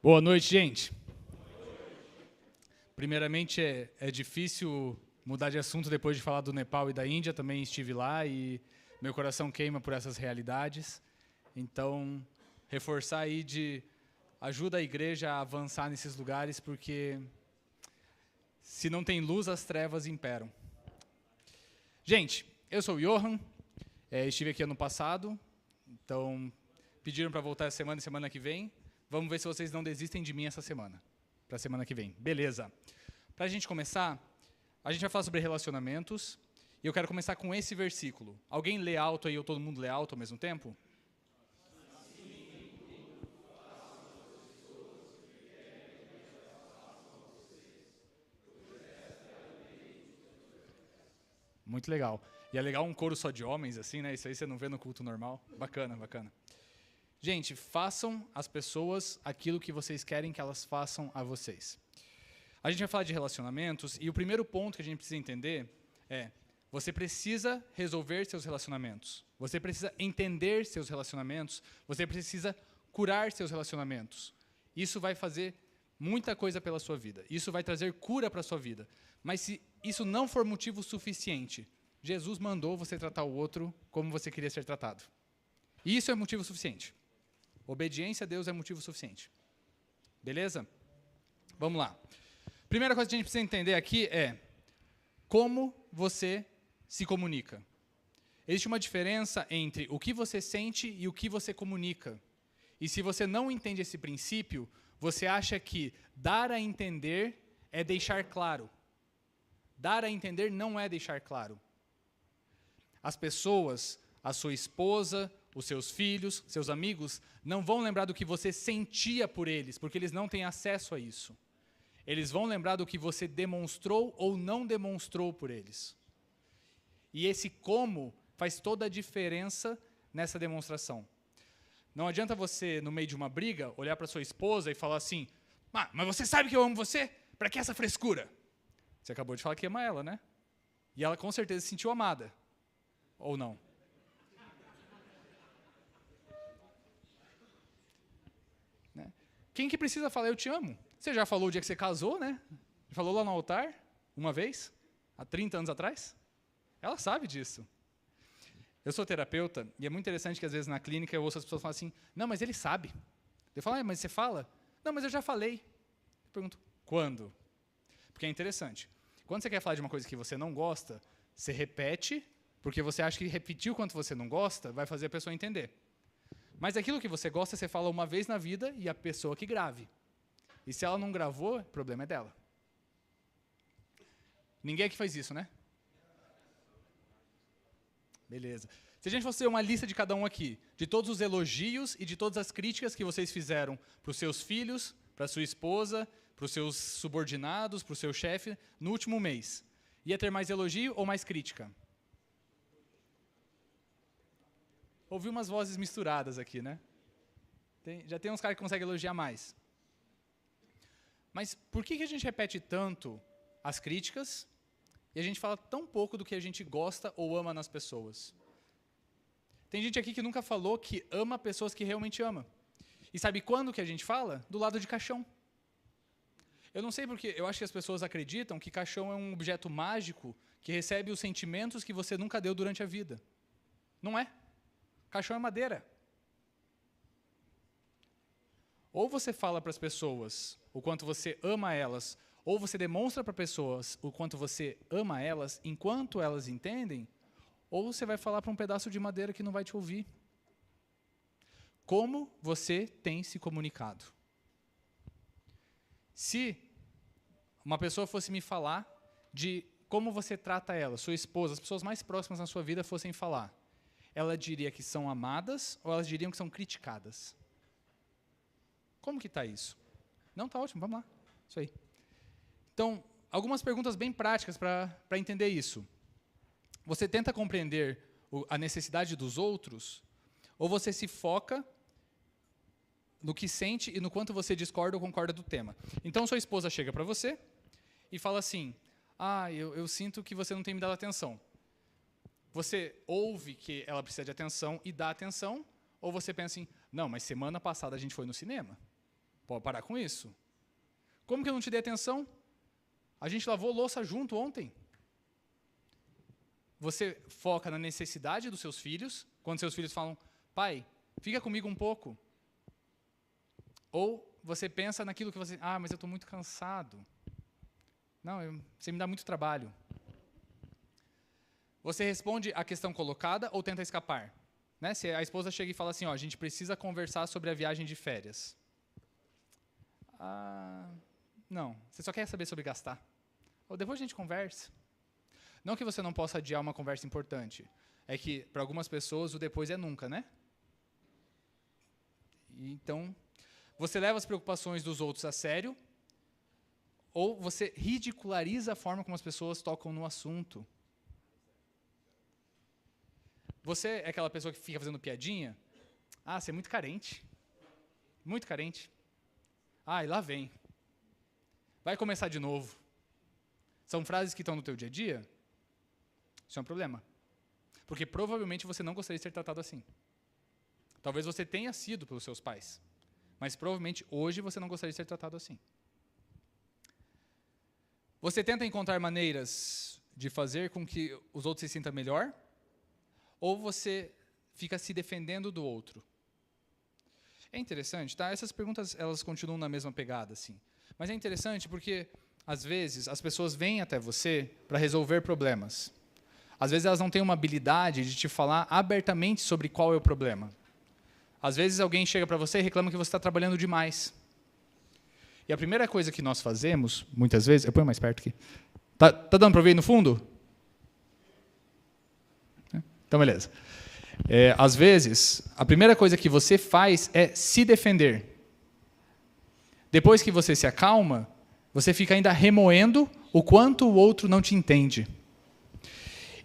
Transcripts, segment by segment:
Boa noite, gente. Primeiramente, é difícil mudar de assunto depois de falar do Nepal e da Índia. Também estive lá e meu coração queima por essas realidades. Então, reforçar aí de ajuda a igreja a avançar nesses lugares, porque se não tem luz, as trevas imperam. Gente, eu sou o Johan, estive aqui ano passado, então pediram para voltar essa semana e semana que vem. Vamos ver se vocês não desistem de mim essa semana, para a semana que vem. Beleza. Para a gente começar, a gente vai falar sobre relacionamentos, e eu quero começar com esse versículo. Alguém lê alto aí, ou todo mundo lê alto ao mesmo tempo? Muito legal. E é legal um coro só de homens, assim, né? Isso aí você não vê no culto normal. Bacana, bacana. Gente, façam as pessoas aquilo que vocês querem que elas façam a vocês. A gente vai falar de relacionamentos, e o primeiro ponto que a gente precisa entender é: você precisa resolver seus relacionamentos. Você precisa entender seus relacionamentos. Você precisa curar seus relacionamentos. Isso vai fazer muita coisa pela sua vida. Isso vai trazer cura para a sua vida. Mas se isso não for motivo suficiente, Jesus mandou você tratar o outro como você queria ser tratado. E isso é motivo suficiente. Obediência a Deus é motivo suficiente. Beleza? Vamos lá. Primeira coisa que a gente precisa entender aqui é como você se comunica. Existe uma diferença entre o que você sente e o que você comunica. E se você não entende esse princípio, você acha que dar a entender é deixar claro. Dar a entender não é deixar claro. As pessoas, a sua esposa, os seus filhos, seus amigos, não vão lembrar do que você sentia por eles, porque eles não têm acesso a isso. Eles vão lembrar do que você demonstrou ou não demonstrou por eles. E esse como faz toda a diferença nessa demonstração. Não adianta você, no meio de uma briga, olhar para sua esposa e falar assim: mas você sabe que eu amo você? Para que essa frescura? Você acabou de falar que ama ela, né? E ela com certeza se sentiu amada. Ou não? Né? Quem que precisa falar eu te amo? Você já falou o dia que você casou, né? Falou lá no altar, uma vez, há 30 anos atrás? Ela sabe disso. Eu sou terapeuta, e é muito interessante que às vezes na clínica eu ouço as pessoas falarem assim: não, mas ele sabe. Eu falo: mas você fala? Não, mas eu já falei. Eu pergunto: quando? Porque é interessante. Quando você quer falar de uma coisa que você não gosta, você repete, porque você acha que repetir o quanto você não gosta vai fazer a pessoa entender. Mas aquilo que você gosta, você fala uma vez na vida e a pessoa que grave. E se ela não gravou, o problema é dela. Ninguém aqui faz isso, né? Beleza. Se a gente fosse ter uma lista de cada um aqui, de todos os elogios e de todas as críticas que vocês fizeram para os seus filhos, para a sua esposa, para os seus subordinados, para o seu chefe, no último mês, ia ter mais elogio ou mais crítica? Ouvi umas vozes misturadas aqui, né? Já tem uns caras que conseguem elogiar mais. Mas por que a gente repete tanto as críticas e a gente fala tão pouco do que a gente gosta ou ama nas pessoas? Tem gente aqui que nunca falou que ama pessoas que realmente ama. E sabe quando que a gente fala? Do lado de caixão. Eu não sei porque, eu acho que as pessoas acreditam que caixão é um objeto mágico que recebe os sentimentos que você nunca deu durante a vida. Não é. Caixão é madeira. Ou você fala para as pessoas o quanto você ama elas, ou você demonstra para pessoas o quanto você ama elas enquanto elas entendem, ou você vai falar para um pedaço de madeira que não vai te ouvir. Como você tem se comunicado? Se uma pessoa fosse me falar de como você trata ela, sua esposa, as pessoas mais próximas na sua vida fossem falar, ela diria que são amadas ou elas diriam que são criticadas? Como que está isso? Não, está ótimo, vamos lá. Isso aí. Então, algumas perguntas bem práticas para entender isso. Você tenta compreender a necessidade dos outros ou você se foca no que sente e no quanto você discorda ou concorda do tema? Então, sua esposa chega para você e fala assim: eu sinto que você não tem me dado atenção. Você ouve que ela precisa de atenção e dá atenção, ou você pensa assim: não, mas semana passada a gente foi no cinema. Pode parar com isso. Como que eu não te dei atenção? A gente lavou louça junto ontem. Você foca na necessidade dos seus filhos, quando seus filhos falam, pai, fica comigo um pouco. Ou você pensa naquilo que você, mas eu estou muito cansado. Não, você me dá muito trabalho. Você responde a questão colocada ou tenta escapar? Né? Se a esposa chega e fala assim, a gente precisa conversar sobre a viagem de férias. Não, você só quer saber sobre gastar. Ou depois a gente conversa. Não que você não possa adiar uma conversa importante. É que, para algumas pessoas, o depois é nunca, né? Então, você leva as preocupações dos outros a sério, ou você ridiculariza a forma como as pessoas tocam no assunto. Você é aquela pessoa que fica fazendo piadinha? Você é muito carente. Muito carente. E lá vem. Vai começar de novo. São frases que estão no teu dia a dia? Isso é um problema. Porque provavelmente você não gostaria de ser tratado assim. Talvez você tenha sido pelos seus pais. Mas provavelmente hoje você não gostaria de ser tratado assim. Você tenta encontrar maneiras de fazer com que os outros se sintam melhor? Ou você fica se defendendo do outro? É interessante, tá? Essas perguntas, elas continuam na mesma pegada, assim. Mas é interessante porque, às vezes, as pessoas vêm até você para resolver problemas. Às vezes, elas não têm uma habilidade de te falar abertamente sobre qual é o problema. Às vezes, alguém chega para você e reclama que você está trabalhando demais. E a primeira coisa que nós fazemos, muitas vezes... Eu ponho mais perto aqui. Tá dando para ouvir aí no fundo? Então, beleza. Às vezes, a primeira coisa que você faz é se defender. Depois que você se acalma, você fica ainda remoendo o quanto o outro não te entende.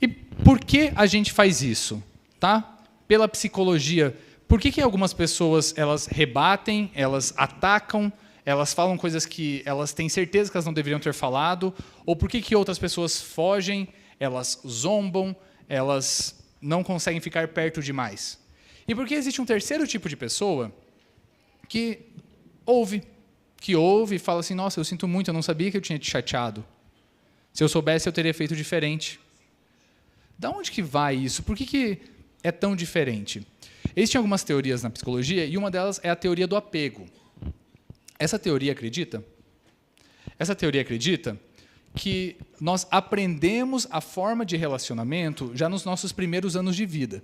E por que a gente faz isso? Tá? Pela psicologia, por que algumas pessoas elas rebatem, elas atacam, elas falam coisas que elas têm certeza que elas não deveriam ter falado? Ou por que outras pessoas fogem, elas zombam, elas não conseguem ficar perto demais? E por que existe um terceiro tipo de pessoa que ouve e fala assim, nossa, eu sinto muito, eu não sabia que eu tinha te chateado. Se eu soubesse, eu teria feito diferente. Da onde que vai isso? Por que é tão diferente? Existem algumas teorias na psicologia e uma delas é a teoria do apego. Essa teoria acredita que nós aprendemos a forma de relacionamento já nos nossos primeiros anos de vida.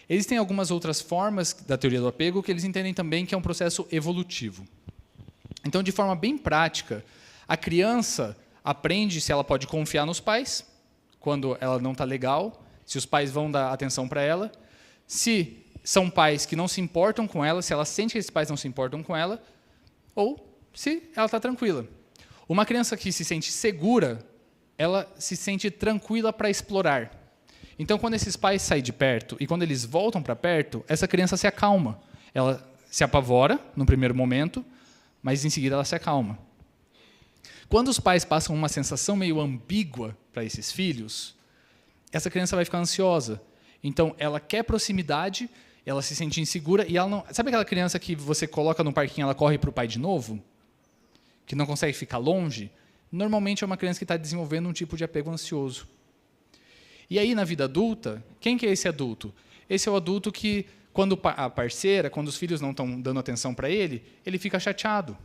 Existem algumas outras formas da teoria do apego que eles entendem também que é um processo evolutivo. Então, de forma bem prática, a criança aprende se ela pode confiar nos pais, quando ela não está legal, se os pais vão dar atenção para ela, se são pais que não se importam com ela, se ela sente que esses pais não se importam com ela, ou se ela está tranquila. Uma criança que se sente segura, ela se sente tranquila para explorar. Então, quando esses pais saem de perto e quando eles voltam para perto, essa criança se acalma. Ela se apavora no primeiro momento, mas em seguida ela se acalma. Quando os pais passam uma sensação meio ambígua para esses filhos, essa criança vai ficar ansiosa. Então, ela quer proximidade, ela se sente insegura e ela não... Sabe aquela criança que você coloca no parquinho e ela corre para o pai de novo? Que não consegue ficar longe? Normalmente é uma criança que está desenvolvendo um tipo de apego ansioso. E aí, na vida adulta, quem que é esse adulto? Esse é o adulto que, quando a parceira, quando os filhos não estão dando atenção para ele fica chateado.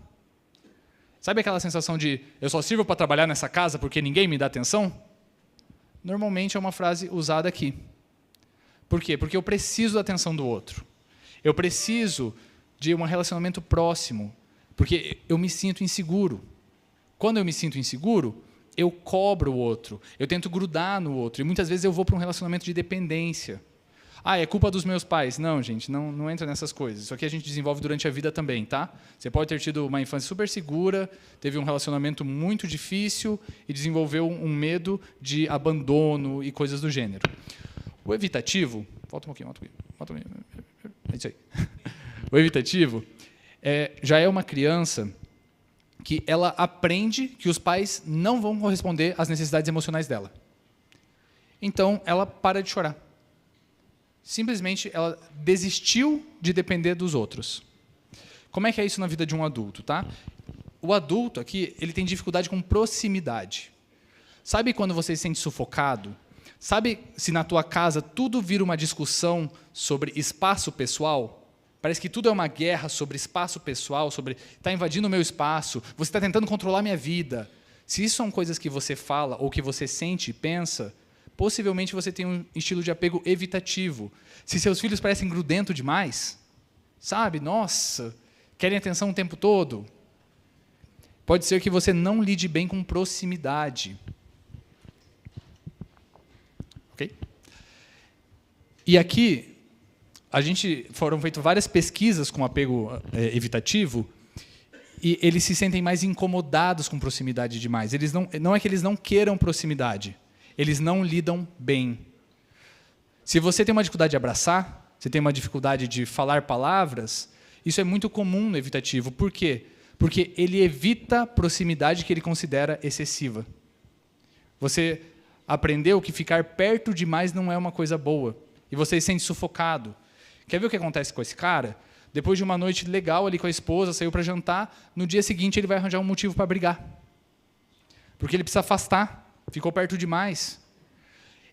Sabe aquela sensação de, eu só sirvo para trabalhar nessa casa porque ninguém me dá atenção? Normalmente é uma frase usada aqui. Por quê? Porque eu preciso da atenção do outro. Eu preciso de um relacionamento próximo, porque eu me sinto inseguro. Quando eu me sinto inseguro, eu cobro o outro, eu tento grudar no outro, e muitas vezes eu vou para um relacionamento de dependência. É culpa dos meus pais. Não, gente, não entra nessas coisas. Isso aqui a gente desenvolve durante a vida também, tá? Você pode ter tido uma infância super segura, teve um relacionamento muito difícil e desenvolveu um medo de abandono e coisas do gênero. O evitativo... Volta um pouquinho. É isso aí. O evitativo já é uma criança que ela aprende que os pais não vão corresponder às necessidades emocionais dela. Então, ela para de chorar. Simplesmente, ela desistiu de depender dos outros. Como é que é isso na vida de um adulto, tá? O adulto aqui, ele tem dificuldade com proximidade. Sabe quando você se sente sufocado? Sabe se na tua casa tudo vira uma discussão sobre espaço pessoal? Parece que tudo é uma guerra sobre espaço pessoal, sobre está invadindo o meu espaço, você está tentando controlar minha vida. Se isso são coisas que você fala ou que você sente e pensa, possivelmente você tem um estilo de apego evitativo. Se seus filhos parecem grudentos demais, sabe? Nossa, querem atenção o tempo todo. Pode ser que você não lide bem com proximidade. Ok? E aqui, foram feitas várias pesquisas com apego evitativo, e eles se sentem mais incomodados com proximidade demais. Não é que eles não queiram proximidade, eles não lidam bem. Se você tem uma dificuldade de abraçar, você tem uma dificuldade de falar palavras, isso é muito comum no evitativo. Por quê? Porque ele evita proximidade que ele considera excessiva. Você aprendeu que ficar perto demais não é uma coisa boa, e você se sente sufocado. Quer ver o que acontece com esse cara? Depois de uma noite legal ali com a esposa, saiu para jantar, no dia seguinte ele vai arranjar um motivo para brigar. Porque ele precisa afastar, ficou perto demais.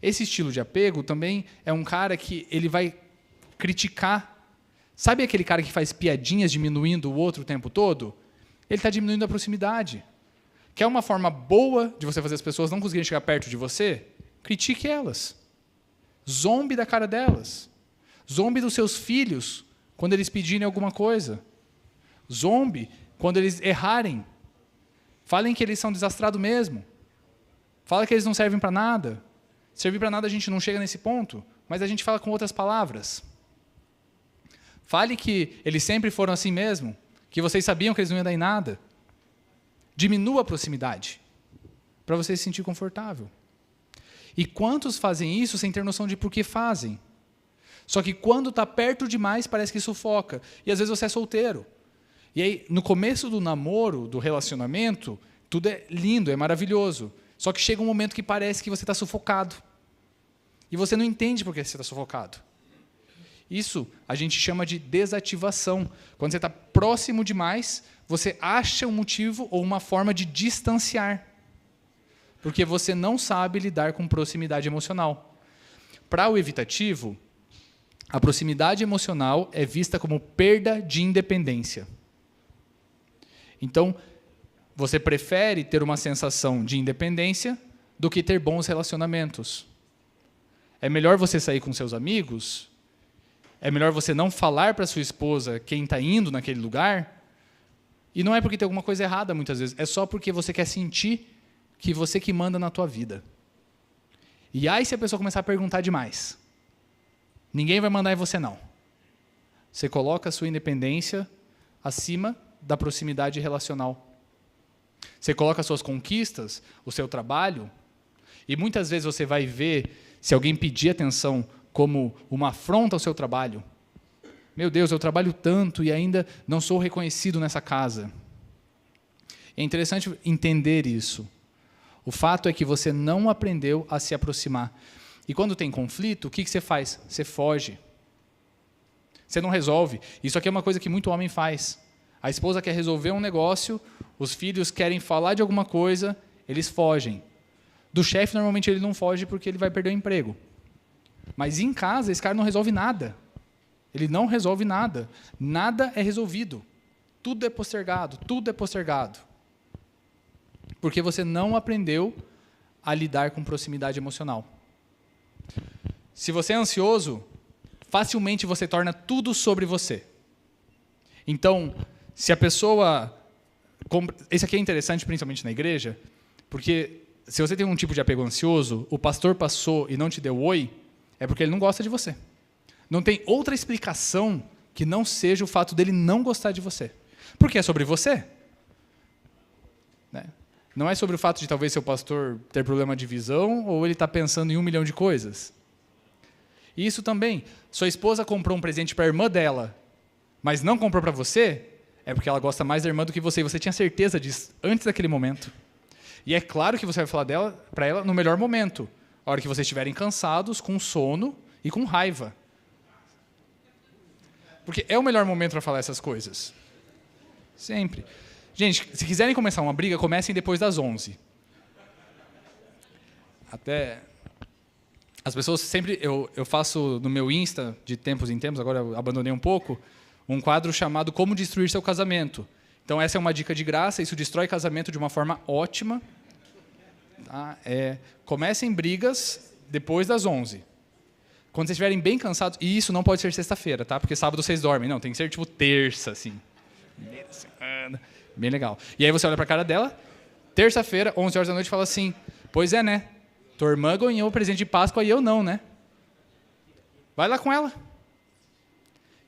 Esse estilo de apego também é um cara que ele vai criticar. Sabe aquele cara que faz piadinhas diminuindo o outro o tempo todo? Ele está diminuindo a proximidade. Quer uma forma boa de você fazer as pessoas não conseguirem chegar perto de você? Critique elas. Zombe da cara delas. Zombe dos seus filhos quando eles pedirem alguma coisa. Zombe quando eles errarem. Falem que eles são desastrados mesmo. Fala que eles não servem para nada. Servir para nada a gente não chega nesse ponto, mas a gente fala com outras palavras. Fale que eles sempre foram assim mesmo, que vocês sabiam que eles não iam dar em nada. Diminua a proximidade, para você se sentir confortável. E quantos fazem isso sem ter noção de por que fazem? Só que quando está perto demais, parece que sufoca. E às vezes você é solteiro. E aí, no começo do namoro, do relacionamento, tudo é lindo, é maravilhoso. Só que chega um momento que parece que você está sufocado. E você não entende por que você está sufocado. Isso a gente chama de desativação. Quando você está próximo demais, você acha um motivo ou uma forma de distanciar. Porque você não sabe lidar com proximidade emocional. Para o evitativo, a proximidade emocional é vista como perda de independência. Então, você prefere ter uma sensação de independência do que ter bons relacionamentos. É melhor você sair com seus amigos? É melhor você não falar para sua esposa quem está indo naquele lugar? E não é porque tem alguma coisa errada, muitas vezes. É só porque você quer sentir que você que manda na tua vida. E aí, se a pessoa começar a perguntar demais, ninguém vai mandar em você, não. Você coloca a sua independência acima da proximidade relacional. Você coloca as suas conquistas, o seu trabalho, e muitas vezes você vai ver, se alguém pedir atenção como uma afronta ao seu trabalho. Meu Deus, eu trabalho tanto e ainda não sou reconhecido nessa casa. É interessante entender isso. O fato é que você não aprendeu a se aproximar. E quando tem conflito, o que você faz? Você foge. Você não resolve. Isso aqui é uma coisa que muito homem faz. A esposa quer resolver um negócio, os filhos querem falar de alguma coisa, eles fogem. Do chefe, normalmente, ele não foge porque ele vai perder o emprego. Mas em casa, esse cara não resolve nada. Ele não resolve nada. Nada é resolvido. Tudo é postergado, tudo é postergado. Porque você não aprendeu a lidar com proximidade emocional. Se você é ansioso, facilmente você torna tudo sobre você. Então, se a pessoa... Isso aqui é interessante, principalmente na igreja, porque se você tem um tipo de apego ansioso, o pastor passou e não te deu oi, é porque ele não gosta de você. Não tem outra explicação que não seja o fato dele não gostar de você. Porque é sobre você. Né? Não é sobre o fato de talvez seu pastor ter problema de visão ou ele está pensando em 1 milhão de coisas. E isso também, sua esposa comprou um presente para a irmã dela, mas não comprou para você, é porque ela gosta mais da irmã do que você, e você tinha certeza disso antes daquele momento. E é claro que você vai falar para ela no melhor momento, a hora que vocês estiverem cansados, com sono e com raiva. Porque é o melhor momento para falar essas coisas. Sempre. Gente, se quiserem começar uma briga, comecem depois das 11. Até... As pessoas sempre... Eu faço no meu Insta, de tempos em tempos, agora eu abandonei um pouco, um quadro chamado Como Destruir Seu Casamento. Então, essa é uma dica de graça, isso destrói casamento de uma forma ótima. Tá? Comecem brigas depois das 11. Quando vocês estiverem bem cansados... E isso não pode ser sexta-feira, tá? Porque sábado vocês dormem. Não, tem que ser tipo terça, assim. Bem legal. E aí você olha para a cara dela, terça-feira, 11 horas da noite, e fala assim, pois é, né? Tua irmã ganhou o presente de Páscoa e eu não, né? Vai lá com ela.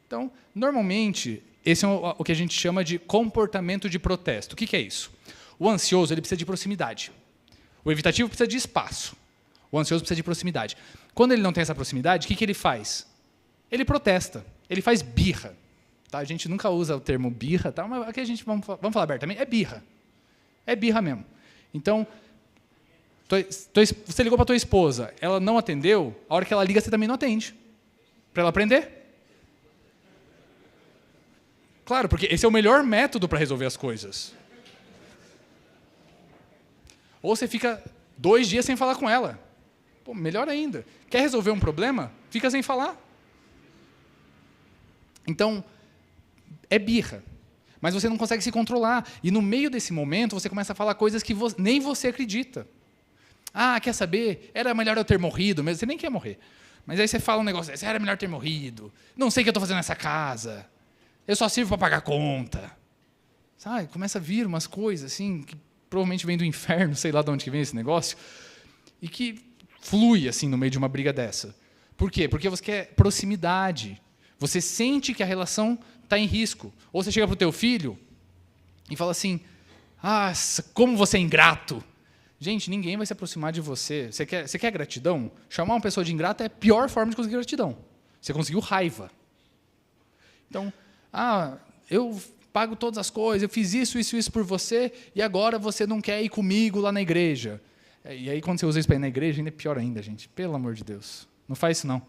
Então, normalmente, esse é o que a gente chama de comportamento de protesto. O que é isso? O ansioso ele precisa de proximidade. O evitativo precisa de espaço. O ansioso precisa de proximidade. Quando ele não tem essa proximidade, o que ele faz? Ele protesta. Ele faz birra. Tá? A gente nunca usa o termo birra, tá? Mas aqui a gente, vamos falar abertamente, é birra. É birra mesmo. Então, você ligou para a tua esposa, ela não atendeu, a hora que ela liga, você também não atende. Para ela aprender. Claro, porque esse é o melhor método para resolver as coisas. Ou você fica 2 dias sem falar com ela. Pô, melhor ainda. Quer resolver um problema? Fica sem falar. Então, é birra. Mas você não consegue se controlar. E no meio desse momento, você começa a falar coisas que nem você acredita. Ah, quer saber? Era melhor eu ter morrido mesmo. Você nem quer morrer. Mas aí você fala um negócio desse. Era melhor ter morrido. Não sei o que eu estou fazendo nessa casa. Eu só sirvo para pagar conta. Sabe? Começa a vir umas coisas assim, que provavelmente vem do inferno, sei lá de onde que vem esse negócio, e que flui assim no meio de uma briga dessa. Por quê? Porque você quer proximidade. Você sente que a relação está em risco. Ou você chega para o teu filho e fala assim, ah, como você é ingrato. Gente, ninguém vai se aproximar de você. Você quer gratidão? Chamar uma pessoa de ingrata é a pior forma de conseguir gratidão. Você conseguiu raiva. Então, eu pago todas as coisas, eu fiz isso por você, e agora você não quer ir comigo lá na igreja. E aí, quando você usa isso para ir na igreja, ainda é pior ainda, gente. Pelo amor de Deus. Não faz isso, não.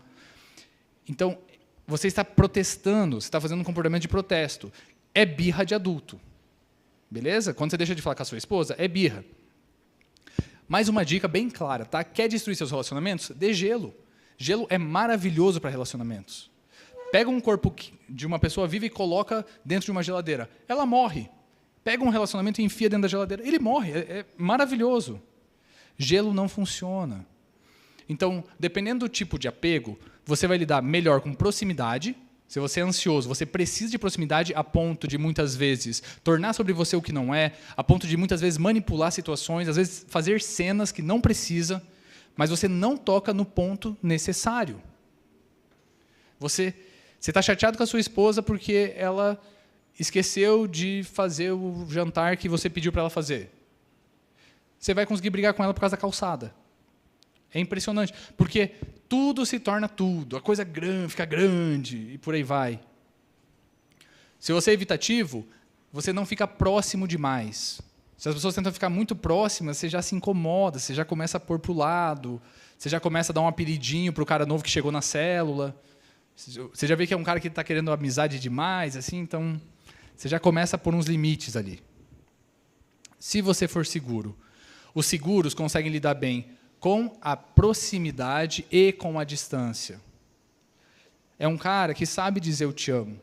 Então, você está protestando, você está fazendo um comportamento de protesto. É birra de adulto. Beleza? Quando você deixa de falar com a sua esposa, é birra. Mais uma dica bem clara, tá? Quer destruir seus relacionamentos? Dê gelo. Gelo é maravilhoso para relacionamentos. Pega um corpo de uma pessoa viva e coloca dentro de uma geladeira. Ela morre. Pega um relacionamento e enfia dentro da geladeira. Ele morre. É maravilhoso. Gelo não funciona. Então, dependendo do tipo de apego, você vai lidar melhor com proximidade. Se você é ansioso, você precisa de proximidade a ponto de, muitas vezes, tornar sobre você o que não é, a ponto de, muitas vezes, manipular situações, às vezes, fazer cenas que não precisa, mas você não toca no ponto necessário. Você está chateado com a sua esposa porque ela esqueceu de fazer o jantar que você pediu para ela fazer. Você vai conseguir brigar com ela por causa da calçada. É impressionante, porque tudo se torna tudo, a coisa fica grande e por aí vai. Se você é evitativo, você não fica próximo demais. Se as pessoas tentam ficar muito próximas, você já se incomoda, você já começa a pôr para o lado, você já começa a dar um apelidinho para o cara novo que chegou na célula. Você já vê que é um cara que está querendo amizade demais, assim, então você já começa a pôr uns limites ali. Se você for seguro, os seguros conseguem lidar bem com a proximidade e com a distância. É um cara que sabe dizer eu te amo,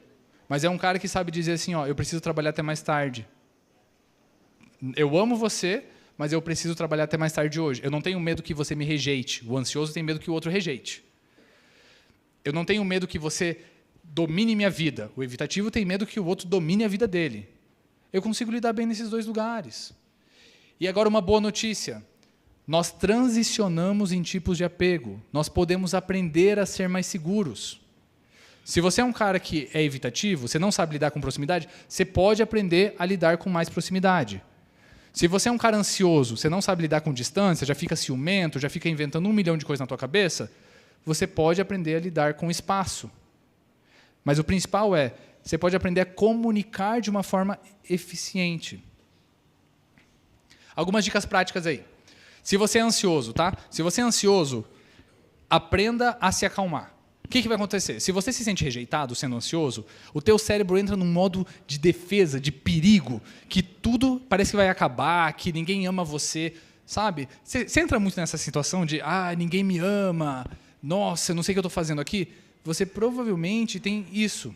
mas é um cara que sabe dizer assim, eu preciso trabalhar até mais tarde. Eu amo você, mas eu preciso trabalhar até mais tarde hoje. Eu não tenho medo que você me rejeite. O ansioso tem medo que o outro rejeite. Eu não tenho medo que você domine minha vida. O evitativo tem medo que o outro domine a vida dele. Eu consigo lidar bem nesses 2 lugares. E agora uma boa notícia. Nós transicionamos em tipos de apego. Nós podemos aprender a ser mais seguros. Se você é um cara que é evitativo, você não sabe lidar com proximidade, você pode aprender a lidar com mais proximidade. Se você é um cara ansioso, você não sabe lidar com distância, já fica ciumento, já fica inventando 1 milhão de coisas na tua cabeça, você pode aprender a lidar com espaço. Mas o principal você pode aprender a comunicar de uma forma eficiente. Algumas dicas práticas aí. Se você é ansioso, tá? Se você é ansioso, aprenda a se acalmar. O que vai acontecer? Se você se sente rejeitado, sendo ansioso, o teu cérebro entra num modo de defesa, de perigo, que tudo parece que vai acabar, que ninguém ama você, sabe? Você entra muito nessa situação de, ninguém me ama, nossa, eu não sei o que eu estou fazendo aqui. Você provavelmente tem isso.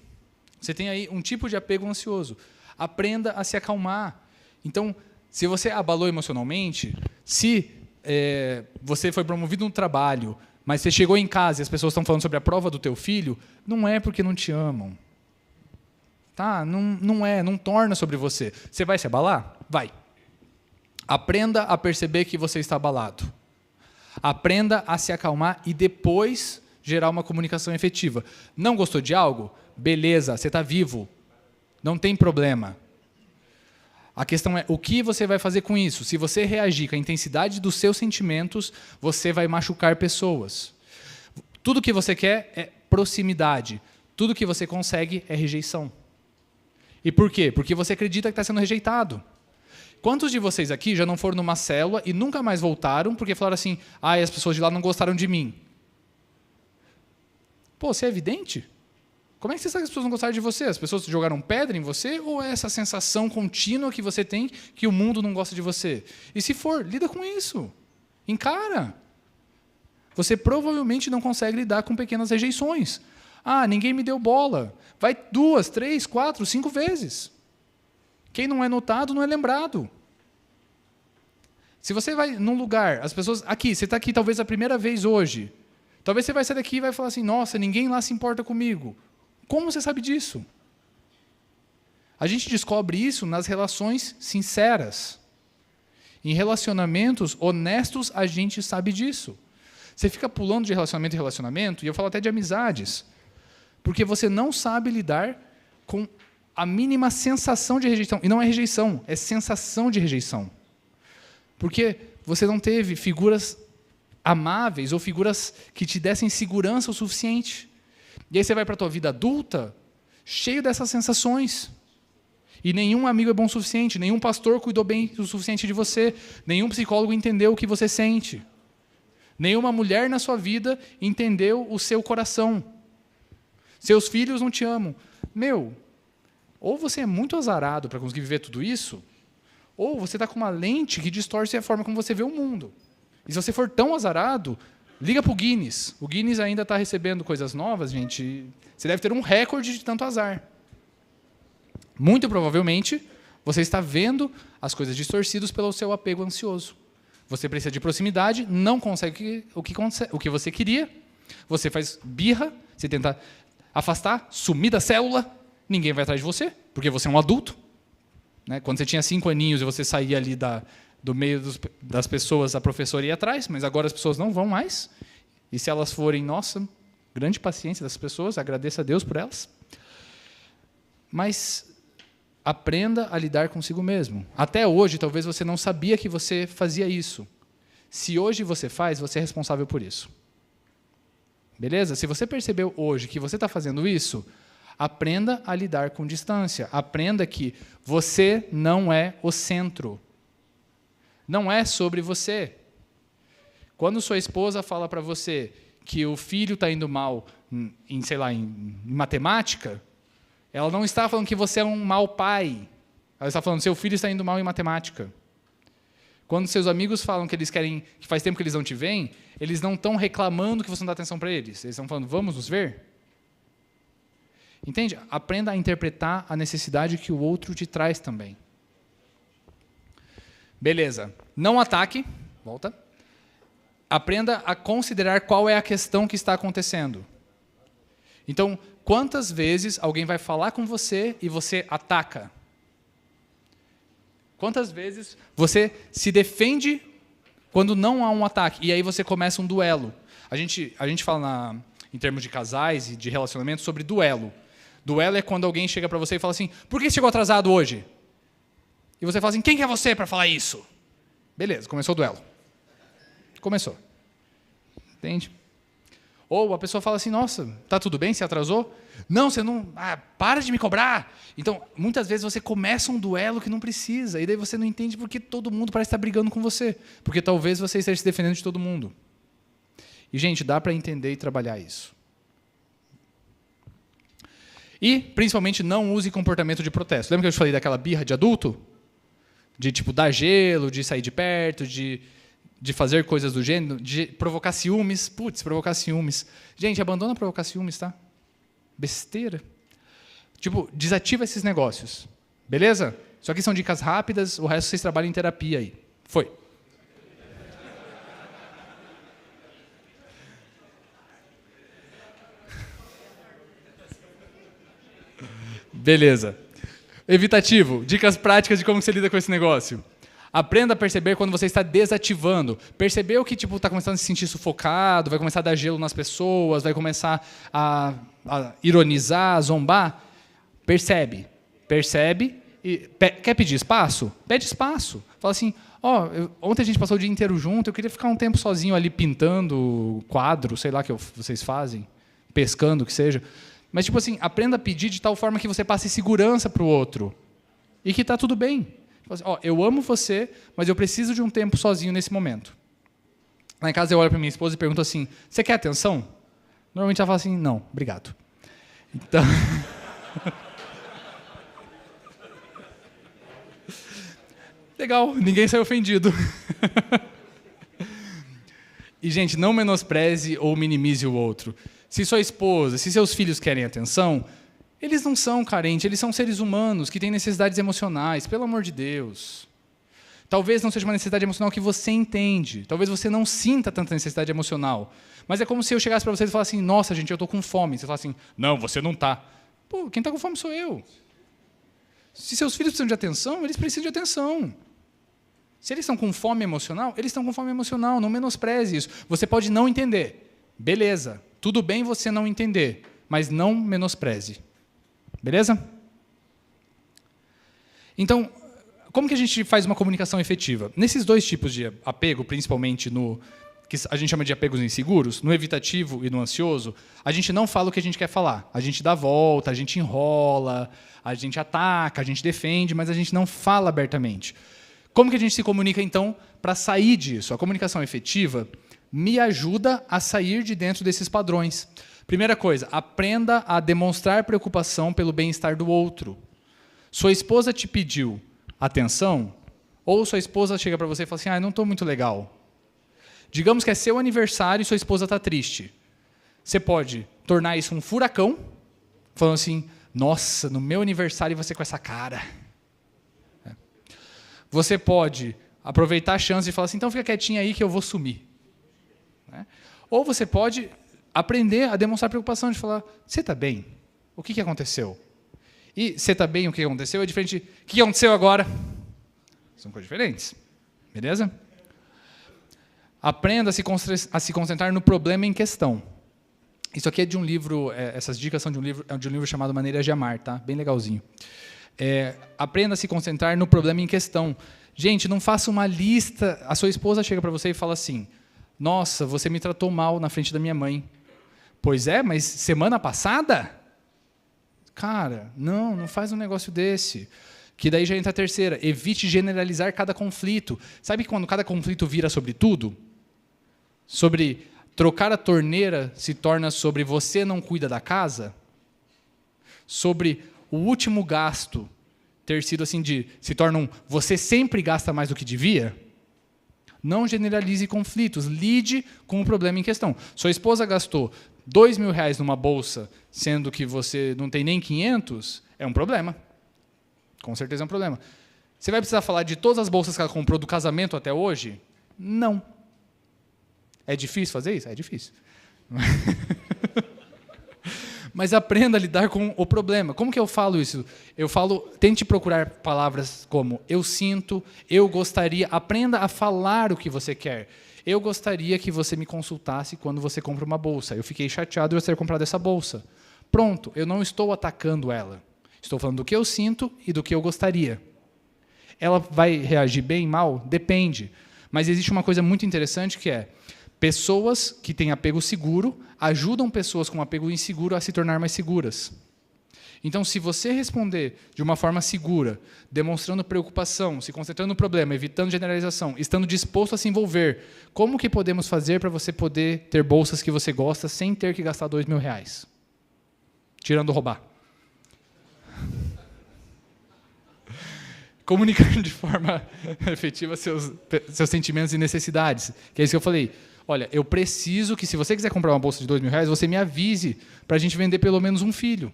Você tem aí um tipo de apego ansioso. Aprenda a se acalmar. Então, se você abalou emocionalmente, se você foi promovido no trabalho, mas você chegou em casa e as pessoas estão falando sobre a prova do teu filho, não é porque não te amam. Tá? Não torna sobre você. Você vai se abalar? Vai. Aprenda a perceber que você está abalado. Aprenda a se acalmar e depois gerar uma comunicação efetiva. Não gostou de algo? Beleza, você está vivo. Não tem problema. A questão é, o que você vai fazer com isso? Se você reagir com a intensidade dos seus sentimentos, você vai machucar pessoas. Tudo que você quer é proximidade. Tudo que você consegue é rejeição. E por quê? Porque você acredita que está sendo rejeitado. Quantos de vocês aqui já não foram numa célula e nunca mais voltaram porque falaram assim, as pessoas de lá não gostaram de mim? Pô, você é evidente? Como é que você sabe que as pessoas não gostaram de você? As pessoas jogaram pedra em você? Ou é essa sensação contínua que você tem que o mundo não gosta de você? E se for, lida com isso. Encara. Você provavelmente não consegue lidar com pequenas rejeições. Ninguém me deu bola. Vai 2, 3, 4, 5 vezes. Quem não é notado não é lembrado. Se você vai num lugar, as pessoas... Aqui, você está aqui talvez a primeira vez hoje. Talvez você vai sair daqui e vai falar assim, nossa, ninguém lá se importa comigo. Como você sabe disso? A gente descobre isso nas relações sinceras. Em relacionamentos honestos, a gente sabe disso. Você fica pulando de relacionamento em relacionamento, e eu falo até de amizades, porque você não sabe lidar com a mínima sensação de rejeição. E não é rejeição, é sensação de rejeição. Porque você não teve figuras amáveis ou figuras que te dessem segurança o suficiente. E aí você vai para a tua vida adulta cheio dessas sensações. E nenhum amigo é bom o suficiente, nenhum pastor cuidou bem o suficiente de você, nenhum psicólogo entendeu o que você sente. Nenhuma mulher na sua vida entendeu o seu coração. Seus filhos não te amam. Ou você é muito azarado para conseguir viver tudo isso, ou você está com uma lente que distorce a forma como você vê o mundo. E se você for tão azarado, liga para o Guinness. O Guinness ainda está recebendo coisas novas, gente. Você deve ter um recorde de tanto azar. Muito provavelmente, você está vendo as coisas distorcidas pelo seu apego ansioso. Você precisa de proximidade, não consegue o que você queria, você faz birra, você tenta afastar, sumir da célula, ninguém vai atrás de você, porque você é um adulto. Né? Quando você tinha 5 aninhos e você saía ali do meio das pessoas, a professora ia atrás, mas agora as pessoas não vão mais. E se elas forem, nossa, grande paciência das pessoas, agradeça a Deus por elas. Mas aprenda a lidar consigo mesmo. Até hoje, talvez você não sabia que você fazia isso. Se hoje você faz, você é responsável por isso. Beleza? Se você percebeu hoje que você está fazendo isso, aprenda a lidar com distância. Aprenda que você não é o centro. Não é sobre você. Quando sua esposa fala para você que o filho está indo mal em matemática, ela não está falando que você é um mau pai. Ela está falando que seu filho está indo mal em matemática. Quando seus amigos falam que faz tempo que eles não te veem, eles não estão reclamando que você não dá atenção para eles. Eles estão falando, vamos nos ver? Entende? Aprenda a interpretar a necessidade que o outro te traz também. Beleza. Não ataque. Volta. Aprenda a considerar qual é a questão que está acontecendo. Então, quantas vezes alguém vai falar com você e você ataca? Quantas vezes você se defende quando não há um ataque? E aí você começa um duelo. A gente fala em termos de casais e de relacionamento sobre duelo. Duelo é quando alguém chega para você e fala assim, por que você chegou atrasado hoje? E você fala assim, quem que é você para falar isso? Beleza, começou o duelo. Começou. Entende? Ou a pessoa fala assim, nossa, tá tudo bem, você atrasou? Não, você não... para de me cobrar. Então, muitas vezes você começa um duelo que não precisa, e daí você não entende porque todo mundo parece estar brigando com você. Porque talvez você esteja se defendendo de todo mundo. E, gente, dá para entender e trabalhar isso. E, principalmente, não use comportamento de protesto. Lembra que eu te falei daquela birra de adulto? De, tipo, dar gelo, de sair de perto, de fazer coisas do gênero, de provocar ciúmes. Putz, provocar ciúmes. Gente, abandona provocar ciúmes, tá? Besteira. Tipo, desativa esses negócios. Beleza? Isso aqui são dicas rápidas, o resto vocês trabalham em terapia aí. Foi. Beleza. Evitativo. Dicas práticas de como você lida com esse negócio. Aprenda a perceber quando você está desativando. Percebeu que está começando a se sentir sufocado, vai começar a dar gelo nas pessoas, vai começar a ironizar, a zombar? Percebe. E quer pedir espaço? Pede espaço. Fala assim, ontem a gente passou o dia inteiro junto, eu queria ficar um tempo sozinho ali pintando quadro, sei lá o que vocês fazem, pescando, o que seja. Mas, tipo assim, aprenda a pedir de tal forma que você passe segurança para o outro. E que está tudo bem. Tipo assim, eu amo você, mas eu preciso de um tempo sozinho nesse momento. Lá em casa eu olho para minha esposa e pergunto assim, você quer atenção? Normalmente ela fala assim, não, obrigado. Então... Legal, ninguém saiu ofendido. E, gente, não menospreze ou minimize o outro. Se sua esposa, se seus filhos querem atenção, eles não são carentes, eles são seres humanos que têm necessidades emocionais, pelo amor de Deus. Talvez não seja uma necessidade emocional que você entende, talvez você não sinta tanta necessidade emocional, mas é como se eu chegasse para vocês e falasse assim, nossa, gente, eu estou com fome. Você fala assim, não, você não está. Pô, quem está com fome sou eu. Se seus filhos precisam de atenção, eles precisam de atenção. Se eles estão com fome emocional, eles estão com fome emocional, não menospreze isso. Você pode não entender, beleza, tudo bem você não entender, mas não menospreze. Beleza? Então, como que a gente faz uma comunicação efetiva? Nesses dois tipos de apego, principalmente no que a gente chama de apegos inseguros, no evitativo e no ansioso, a gente não fala o que a gente quer falar. A gente dá volta, a gente enrola, a gente ataca, a gente defende, mas a gente não fala abertamente. Como que a gente se comunica, então, para sair disso? A comunicação efetiva me ajuda a sair de dentro desses padrões. Primeira coisa, aprenda a demonstrar preocupação pelo bem-estar do outro. Sua esposa te pediu atenção, ou sua esposa chega para você e fala assim, não estou muito legal. Digamos que é seu aniversário e sua esposa está triste. Você pode tornar isso um furacão, falando assim, nossa, no meu aniversário você com essa cara. Você pode aproveitar a chance e falar assim, então fica quietinha aí que eu vou sumir. Ou você pode aprender a demonstrar preocupação, de falar, você está bem? O que aconteceu? E você está bem, o que aconteceu é diferente de, o que aconteceu agora? São coisas diferentes. Beleza? Aprenda a se concentrar no problema em questão. Isso aqui é de um livro, essas dicas são de um livro chamado Maneiras de Amar, tá? Bem legalzinho. Aprenda a se concentrar no problema em questão. Gente, não faça uma lista. A sua esposa chega para você e fala assim, nossa, você me tratou mal na frente da minha mãe. Pois é, mas semana passada? Cara, não faz um negócio desse. Que daí já entra a terceira. Evite generalizar cada conflito. Sabe quando cada conflito vira sobre tudo? Sobre trocar a torneira se torna sobre você não cuida da casa? Sobre o último gasto ter sido assim se torna você sempre gasta mais do que devia? Não generalize conflitos, lide com o problema em questão. Sua esposa gastou R$2.000 numa bolsa, sendo que você não tem nem 500, é um problema. Com certeza é um problema. Você vai precisar falar de todas as bolsas que ela comprou do casamento até hoje? Não. É difícil fazer isso? É difícil. Mas aprenda a lidar com o problema. Como que eu falo isso? Eu falo, tente procurar palavras como eu sinto, eu gostaria. Aprenda a falar o que você quer. Eu gostaria que você me consultasse quando você compra uma bolsa. Eu fiquei chateado de você ter comprado essa bolsa. Pronto, eu não estou atacando ela. Estou falando do que eu sinto e do que eu gostaria. Ela vai reagir bem, mal? Depende. Mas existe uma coisa muito interessante que é, pessoas que têm apego seguro ajudam pessoas com apego inseguro a se tornar mais seguras. Então, se você responder de uma forma segura, demonstrando preocupação, se concentrando no problema, evitando generalização, estando disposto a se envolver, como que podemos fazer para você poder ter bolsas que você gosta sem ter que gastar R$2.000? Tirando roubar. Comunicando de forma efetiva seus sentimentos e necessidades. Que é isso que eu falei. Olha, eu preciso que, se você quiser comprar uma bolsa de R$2.000, você me avise para a gente vender pelo menos um filho.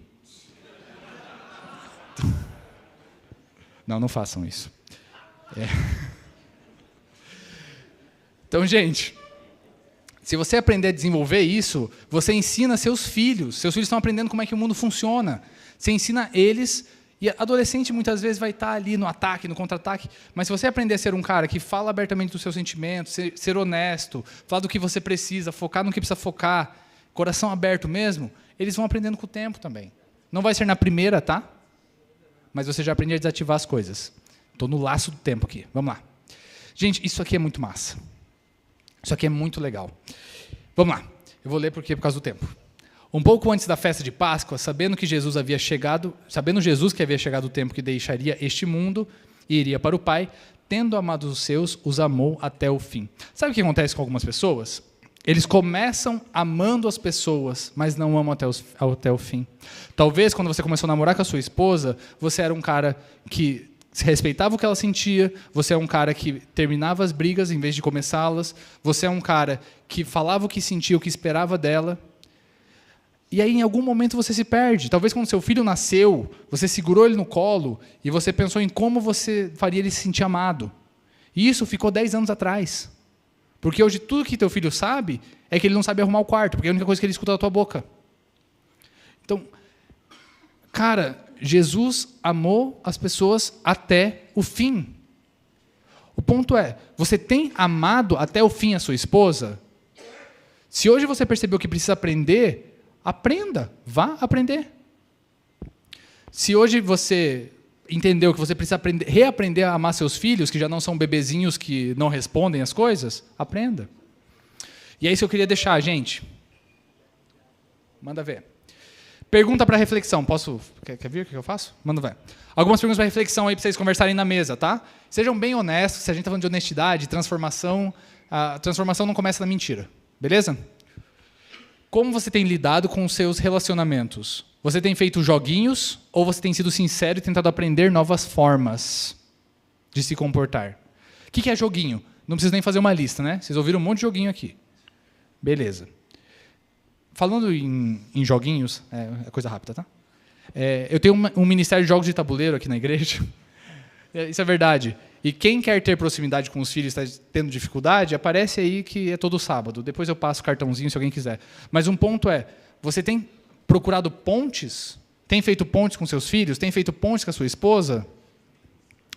Não, não façam isso. Então, gente, se você aprender a desenvolver isso, você ensina seus filhos. Seus filhos estão aprendendo como é que o mundo funciona. Você ensina eles. E adolescente muitas vezes vai estar ali no ataque, no contra-ataque, mas se você aprender a ser um cara que fala abertamente dos seus sentimentos, ser honesto, falar do que você precisa, focar no que precisa focar, coração aberto mesmo, eles vão aprendendo com o tempo também. Não vai ser na primeira, tá? Mas você já aprende a desativar as coisas. Estou no laço do tempo aqui. Vamos lá. Gente, isso aqui é muito massa. Isso aqui é muito legal. Vamos lá. Eu vou ler por causa do tempo. Um pouco antes da festa de Páscoa, sabendo Jesus que havia chegado o tempo que deixaria este mundo e iria para o Pai, tendo amado os seus, os amou até o fim. Sabe o que acontece com algumas pessoas? Eles começam amando as pessoas, mas não amam até o fim. Talvez, quando você começou a namorar com a sua esposa, você era um cara que respeitava o que ela sentia, você é um cara que terminava as brigas em vez de começá-las, você é um cara que falava o que sentia, o que esperava dela. E aí, em algum momento, você se perde. Talvez quando seu filho nasceu, você segurou ele no colo e você pensou em como você faria ele se sentir amado. E isso ficou 10 anos atrás. Porque hoje tudo que teu filho sabe é que ele não sabe arrumar o quarto, porque é a única coisa que ele escuta da tua boca. Então, cara, Jesus amou as pessoas até o fim. O ponto é, você tem amado até o fim a sua esposa? Se hoje você percebeu que precisa aprender, aprenda, vá aprender. Se hoje você entendeu que você precisa reaprender a amar seus filhos, que já não são bebezinhos que não respondem as coisas, aprenda. E é isso que eu queria deixar, gente. Manda ver. Pergunta para reflexão. Posso? Quer ver o que eu faço? Manda ver. Algumas perguntas para reflexão aí para vocês conversarem na mesa, tá? Sejam bem honestos, se a gente está falando de honestidade, transformação, a transformação não começa na mentira. Beleza? Como você tem lidado com os seus relacionamentos? Você tem feito joguinhos ou você tem sido sincero e tentado aprender novas formas de se comportar? O que é joguinho? Não precisa nem fazer uma lista, né? Vocês ouviram um monte de joguinho aqui. Beleza. Falando em joguinhos, é coisa rápida, tá? Eu tenho um ministério de jogos de tabuleiro aqui na igreja. Isso é verdade. E quem quer ter proximidade com os filhos e está tendo dificuldade, aparece aí que é todo sábado. Depois eu passo o cartãozinho se alguém quiser. Mas um ponto é, você tem procurado pontes? Tem feito pontes com seus filhos? Tem feito pontes com a sua esposa?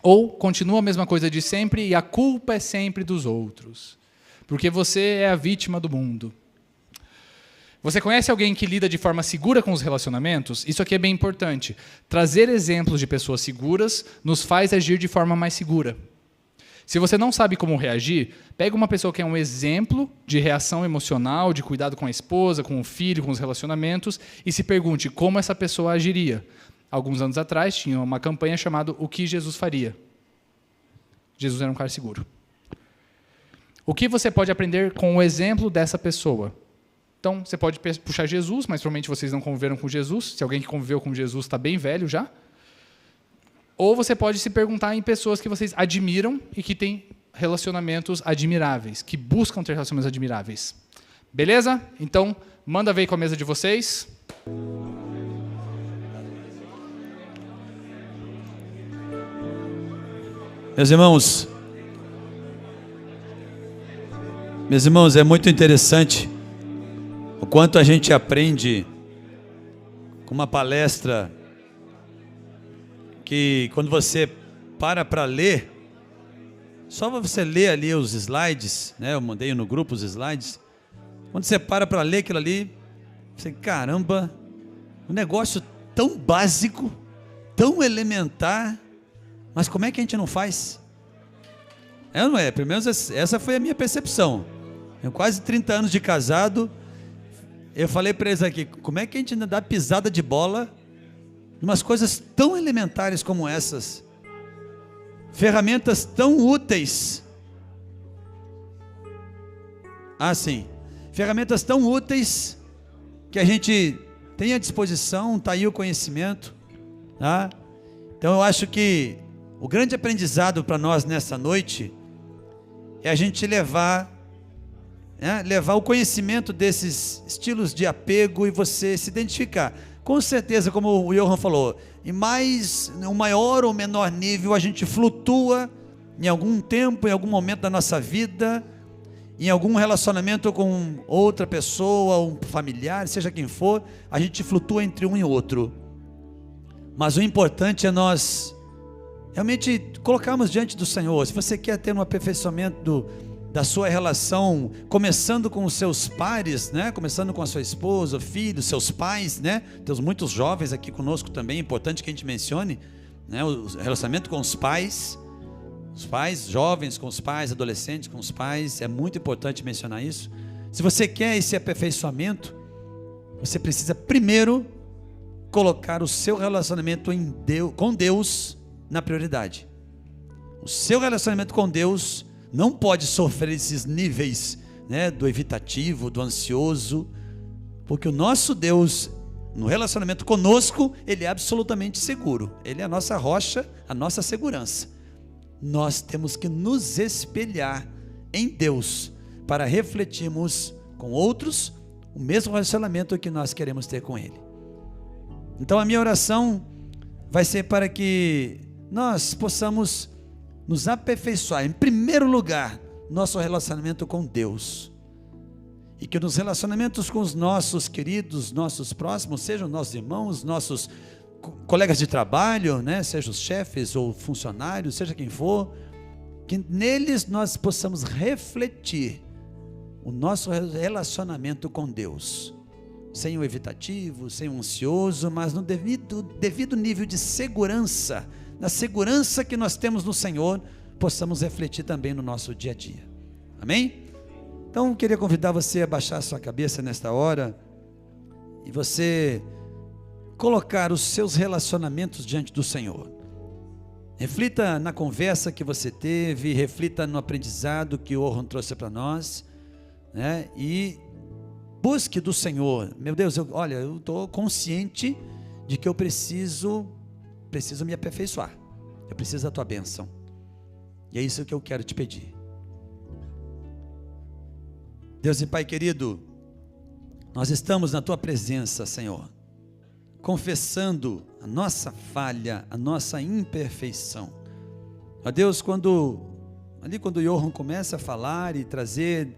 Ou continua a mesma coisa de sempre e a culpa é sempre dos outros? Porque você é a vítima do mundo. Você conhece alguém que lida de forma segura com os relacionamentos? Isso aqui é bem importante. Trazer exemplos de pessoas seguras nos faz agir de forma mais segura. Se você não sabe como reagir, pega uma pessoa que é um exemplo de reação emocional, de cuidado com a esposa, com o filho, com os relacionamentos, e se pergunte como essa pessoa agiria. Alguns anos atrás, tinha uma campanha chamada O que Jesus faria? Jesus era um cara seguro. O que você pode aprender com o exemplo dessa pessoa? Então, você pode puxar Jesus, mas provavelmente vocês não conviveram com Jesus. Se alguém que conviveu com Jesus está bem velho já. Ou você pode se perguntar em pessoas que vocês admiram e que têm relacionamentos admiráveis, que buscam ter relacionamentos admiráveis. Beleza? Então, manda ver com a mesa de vocês. Meus irmãos, é muito interessante o quanto a gente aprende com uma palestra que quando você para ler, só você ler ali os slides, né? Eu mandei no grupo os slides. Quando você para ler aquilo ali, você, caramba, um negócio tão básico, tão elementar, mas como é que a gente não faz? Não é? Pelo menos essa foi a minha percepção. Eu quase 30 anos de casado. Eu falei para eles aqui, como é que a gente ainda dá pisada de bola em umas coisas tão elementares como essas? Ferramentas tão úteis. Sim. Ferramentas tão úteis que a gente tem à disposição, está aí o conhecimento. Tá? Então eu acho que O grande aprendizado para nós nessa noite é a gente levar o conhecimento desses estilos de apego e você se identificar. Com certeza, como o Johan falou, em um maior ou menor nível, a gente flutua em algum tempo, em algum momento da nossa vida, em algum relacionamento com outra pessoa, um familiar, seja quem for, a gente flutua entre um e outro. Mas o importante é nós realmente colocarmos diante do Senhor. Se você quer ter um aperfeiçoamento da sua relação, começando com os seus pares, né? Começando com a sua esposa, filhos, seus pais, né? Temos muitos jovens aqui conosco também, é importante que a gente mencione, né? O relacionamento com os pais jovens com os pais, adolescentes com os pais, é muito importante mencionar isso. Se você quer esse aperfeiçoamento, você precisa primeiro colocar o seu relacionamento com Deus na prioridade. O seu relacionamento com Deus não pode sofrer esses níveis, né, do evitativo, do ansioso, porque o nosso Deus, no relacionamento conosco, Ele é absolutamente seguro. Ele é a nossa rocha, a nossa segurança. Nós temos que nos espelhar em Deus para refletirmos com outros o mesmo relacionamento que nós queremos ter com Ele. Então a minha oração vai ser para que nós possamos nos aperfeiçoar, em primeiro lugar, nosso relacionamento com Deus. E que nos relacionamentos com os nossos queridos, nossos próximos, sejam nossos irmãos, nossos colegas de trabalho, né? Sejam os chefes ou funcionários, seja quem for, que neles nós possamos refletir o nosso relacionamento com Deus, sem o evitativo, sem o ansioso, mas no devido nível de segurança, na segurança que nós temos no Senhor, possamos refletir também no nosso dia a dia. Amém? Então, eu queria convidar você a baixar a sua cabeça nesta hora e você colocar os seus relacionamentos diante do Senhor. Reflita na conversa que você teve, reflita no aprendizado que o Orhan trouxe para nós, né? E busque do Senhor. Meu Deus, eu estou consciente de que eu preciso me aperfeiçoar. Eu preciso da tua bênção. E é isso que eu quero te pedir. Deus e Pai querido, nós estamos na tua presença, Senhor, confessando a nossa falha, a nossa imperfeição. Ó Deus, quando o Johan começa a falar e trazer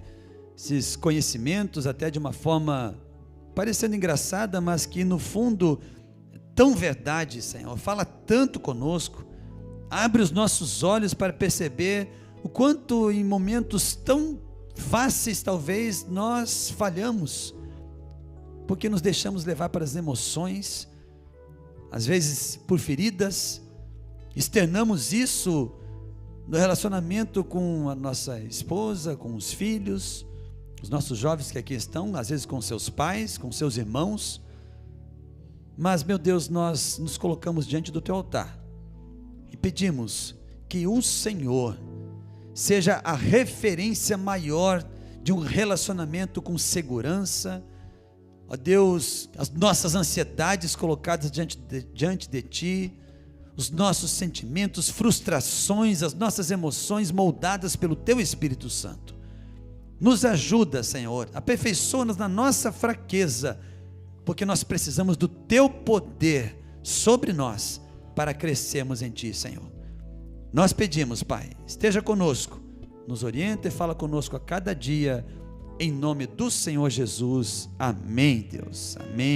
esses conhecimentos até de uma forma parecendo engraçada, mas que no fundo é tão verdade, Senhor, fala tanto conosco, abre os nossos olhos para perceber o quanto em momentos tão fáceis talvez nós falhamos, porque nos deixamos levar para as emoções, às vezes por feridas, externamos isso no relacionamento com a nossa esposa, com os filhos, os nossos jovens que aqui estão, às vezes com seus pais, com seus irmãos. Mas, meu Deus, nós nos colocamos diante do teu altar e pedimos que o Senhor seja a referência maior de um relacionamento com segurança. Ó Deus, as nossas ansiedades colocadas diante de Ti, os nossos sentimentos, frustrações, as nossas emoções moldadas pelo Teu Espírito Santo. Nos ajuda, Senhor, aperfeiçoa-nos na nossa fraqueza, porque nós precisamos do Teu poder sobre nós para crescermos em Ti, Senhor. Nós pedimos, Pai, esteja conosco, nos orienta e fala conosco a cada dia, em nome do Senhor Jesus. Amém, Deus. Amém.